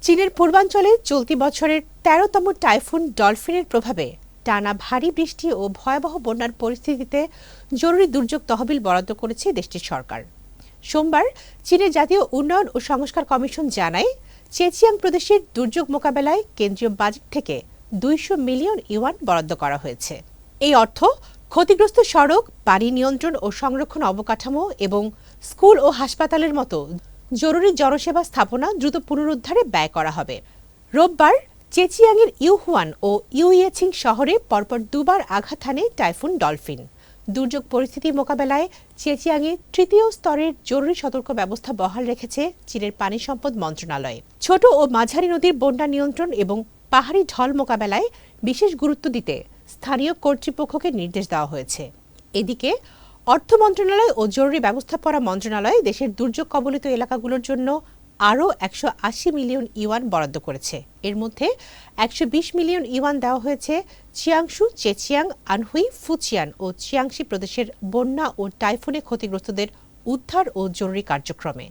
চীনের পূর্বাঞ্চলে চলতি বছরের ১৩তম টাইফুন ডলফিনের প্রভাবে টানা ভারী বৃষ্টি ও ভয়াবহ বন্যার পরিস্থিতিতে জরুরি দুর্যোগ তহবিল বরাদ্দ করেছে দেশটির সরকার। সোমবার চীনের জাতীয় উন্নয়ন ও সংস্কার কমিশন জানায়, চেচিয়াং প্রদেশের দুর্যোগ মোকাবেলায় কেন্দ্রীয় বাজেট থেকে ২০০ মিলিয়ন ইউয়ান বরাদ্দ করা হয়েছে। এই অর্থ ক্ষতিগ্রস্ত সড়ক, পানি নিয়ন্ত্রণ ও সংরক্ষণ অবকাঠামো এবং স্কুল ও হাসপাতালের মতো জরুরি জনসেবা স্থাপনা দ্রুত পুনরুদ্ধারে ব্যয় করা হবে। রোববার চেচিয়াংয়ের ইউহুয়ান ও ইউইয়েছিং শহরে পরপর দুবার আঘাত হানে টাইফুন ডলফিন। দুর্যোগ পরিস্থিতি মোকাবেলায় চেচিয়াংয়ে তৃতীয় স্তরের জরুরি সতর্ক ব্যবস্থা বহাল রেখেছে চীনের পানি সম্পদ মন্ত্রণালয়। ছোট ও মাঝারি নদীর বন্যা নিয়ন্ত্রণ এবং পাহাড়ি ঢল মোকাবেলায় বিশেষ গুরুত্ব দিতে স্থানীয় কর্তৃপক্ষকে নির্দেশ দেওয়া হয়েছে। এদিকে অর্থ মন্ত্রণালয় ও জরুরি ব্যবস্থাপনা মন্ত্রণালয় দেশের দুর্যোগ কবলিত এলাকাগুলোর জন্য আরও ১৮০ মিলিয়ন ইউয়ান বরাদ্দ করেছে। এর মধ্যে ১২০ মিলিয়ন ইউয়ান দেওয়া হয়েছে চিয়াংশু, চেচিয়াং, আনহুই, ফুচিয়ান ও চিয়াংশি প্রদেশের বন্যা ও টাইফুনে ক্ষতিগ্রস্তদের উদ্ধার ও জরুরি কার্যক্রমে।